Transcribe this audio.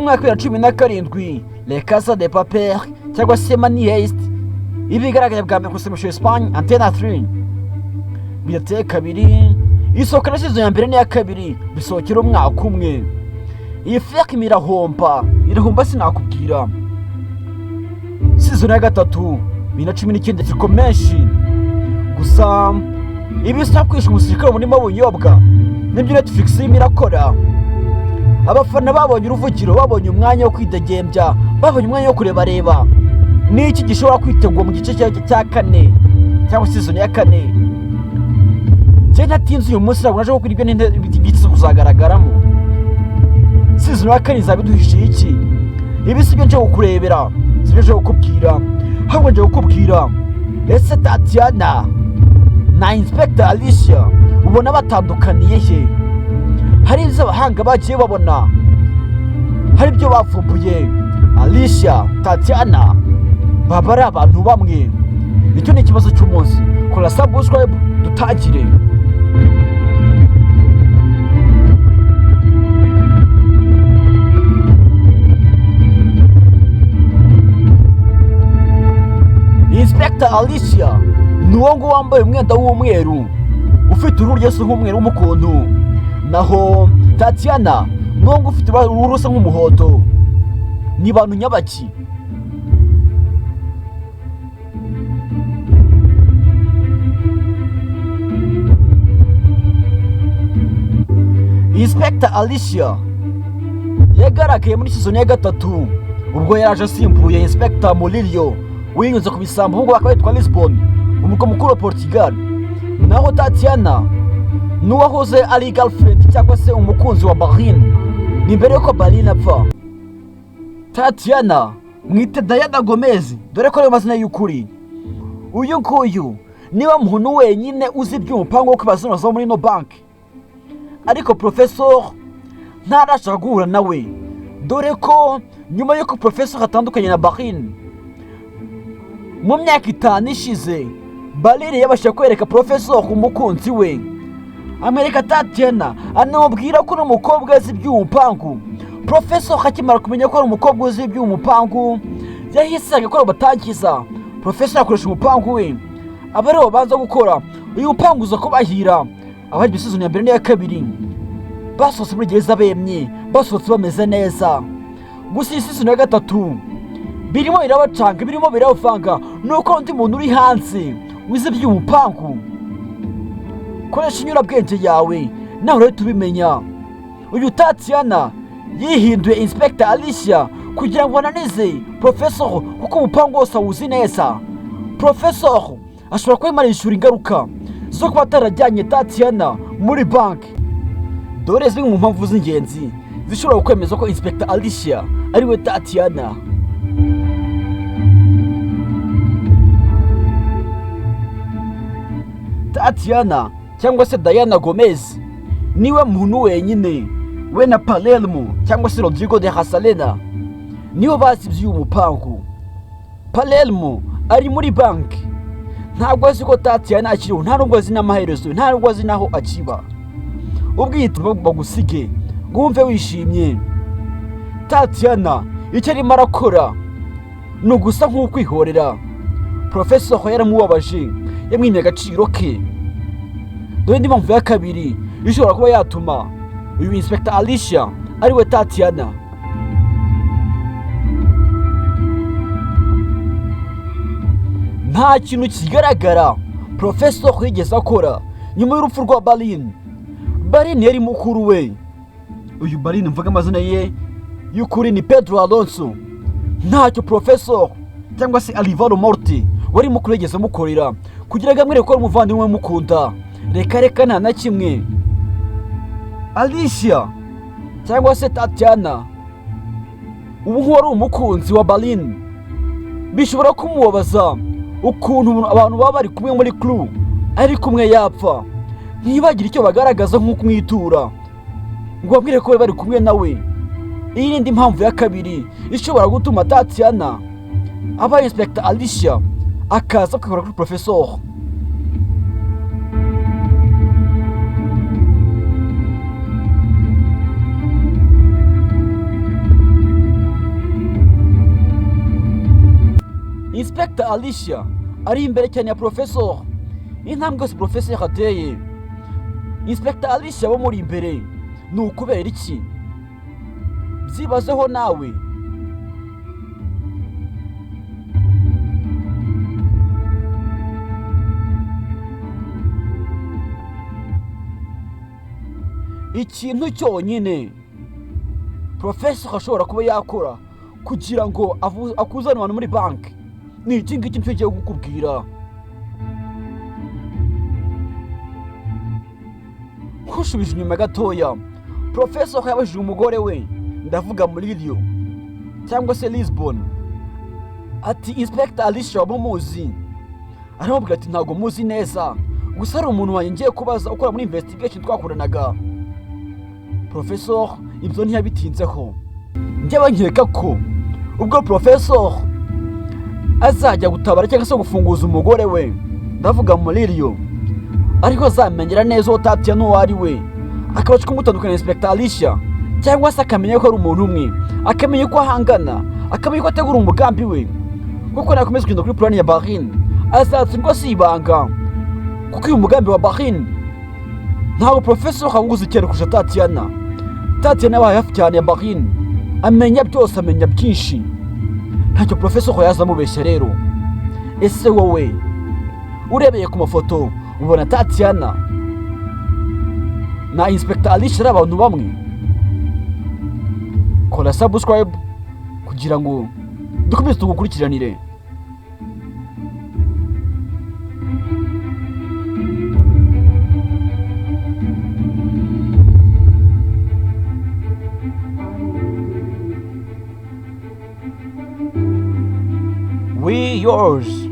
mwaka wa 2017 Le Casa de Papel cyangwa se Money Heist ibigaragaye bwa mbere ku Espagne Antena 3 birateye kabiri isohoka na season ya mbere n'iya kabiri bisohokera umwaka umwe. Iyi film irahomba sinakubwira. Season ya gatatu 2019 ziko menshi gusa ibisa kwisha umusirikare muri mabunyobwa nibyo Netflix irakora. Abafana babonye uruvugiro, babonye umwanya wo kwidegembya, babonye umwanya wo kureba niki gishobora kwitegwa mu gice cya kane cyangwa season ya kane. Je natinze uyu munsi naje ko kuribyo n'ibyo kuzagaragaramo. Season ya kane zabiduhishiye iki? Ibi sibyo nje kukurebera, sibyo nje kukubwira. Ahubwo nje kukubwira ese Tatiana na Inspector Alicia ubona batandukaniye he? Hari ibyo abahanga bagiye babona, hari ibyo bavumbuye. Alicia, Tatiana baba ari abantu bamwe. Icyo ni ikibazo cy'umunsi. Kora subscribe dutagire. Inspector Alicia nuwo ngo wambaye umwenda w'umweru ufite uruhu rusa nk'umweru w'umukuntu, naho Tatiana nuwo ngo ufite uruhu rusa nk'umuhondo. Ni bantu nyabaki? Inspector Alicia yagaragaye muri season ya gatatu ubwo yaraje asimbuye Inspector Murillo winyuze ku bisambo ubwo akaba yitwa Lisbon, umurwa mukuru wa Portugal. Naho Tatiana nuwahoze ari girlfriend cyangwa se umukunzi wa Barin ni mbere yuko Barin apfa. Tatiana mwite Diana Gomez, dore ko ari amazina y'ukuri. Uyu nguyu niba muntu wenyine uzi iby'umupango wo kwibazana zo muri no bank, ariko Professor ntarashaka guhura nawe, dore ko nyuma yuko Professor atandukanye na Barin mu myaka 5 ishize, Barin yabashije kwereka Professor umukunzi we. Amerika Tatiana anamubwira ko n'umukobwa azi iby'umupango. Professor akimara kumenya ko ari umukobwa uzi iby'umupango yahise agakora batangiza. Professor akoresha umupango we aba aribo babanza gukora uyu mupango uza ko bahira. Abaje season ya mbere n'iya kabiri basohotse muri gereza bemye, basohotse bameze neza. Gusa iyi season ya gatatu birimo irabacanga, birimo biravanga nuko undi muntu uri hanze wize iby'umupango. Koresha inyurabwenge yawe nawe rero tubimenya. Uyu Tatiana yihinduye Inspector Alicia kugira ngo ananize Professor kuko umupango wose awuzi neza. Professor ashobora kwimarishura ingaruka zo kuba atarajyanye Tatiana muri bank. Dore zimwe mu mpamvu z'ingenzi zishobora kwemeza ko Inspector Alicia ariwe Tatiana. Tatiana cyangwa se Diana Gomez niwe muntu wenyine we na Palermo cyangwa se Rodrigo de Hasalena niwe bazi iby'umupango. Palermo ari muri bank, ntabwo azi ko Tatiana akiriho, nta nubwo azi n'amaherezo, nta nubwo azi naho akiba. Ubwite bagusige ngumve wishimye. Tatiana icyo arimo arakora ni ugusa nk'ukwihorera. Professor yaramubabaje, yamwimye agaciro ke. Dore indi mpamvu ya kabiri ishobora kuba yatuma uyu Inspector Alicia ariwe Tatiana. Nta kintu kigaragara Professor yigeze akora nyuma y'urupfu rwa Barin. Barin yari mukuru we. Uyu Barin mvuga amazina ye y'ukuri ni Pedro Alonso. Ntacyo Professor cyangwa se Alvaro Morte wari mukuru yigeze amukorera kugira ngo amwereke ko ari umuvandimwe we mukunda. Reka nta na kimwe. Alicia cyangwa se Tatiana ubu wari umukunzi wa Barin, bishobora kumubabaza ukuntu abantu baba bari kumwe muri crew ariko umwe yapfa ntibagira icyo bagaragaza nk'uko mwitura ngo bamwire ko bari kumwe nawe. Iyi ni impamvu ya kabiri ishobora gutuma Tatiana aba Inspector Alicia akaza kwikora kuri Professor. Inspector Alicia ari imbere cyane ya Professor. Intambwe yose Professor yateye, Inspector Alicia bamuri imbere. Ni ukubera iki? Byibazeho nawe. Ikintu cyonyine Professor ashobora kuba yakora kugira ngo akuzane abantu muri banki ni iki ngiki nicyo giye kukubwira. Kushubije inyuma gatoya, Professor yabajije umugore we, ndavuga muri Rio cyangwa se Lisbon, ati Inspector Alicia wabumuzi? Aramubwira ati ntago muzi neza, gusa ari umuntu wanjye ngiye kubaza ukora muri investigation twakoranaga. Professor ibyo ntiyabitinzeho. Njye nkeka ko ubwo Professor azajya gutabara cyangwa se gufunguza umugore we, ndavuga muri Rio, ariko azamenyera neza uwo Tatiana uwo ari we, akabasha kumutandukanya na Inspector Alicia, cyangwa se akamenya ko ari umuntu umwe, akamenya ko ahangana, akamenya ko ategura umugambi we. Kuko nakomeza kugenda kuri plan ya Barin, azatsindwa si ibanga, kuko uyu mugambi wa Barin ntabwo Professor akanguza icyera kurusha Tatiana. Tatiana yabaye hafi cyane ya Barin, amenya byose, amenya byinshi, ntacyo Professor yazamubeshya. Rero ese wowe urebeye ku mafoto ubona Tatiana na Inspector Alicia ari abantu bamwe? Kora subscribe kugira ngo dukomeze tugukurikiranire. We yours.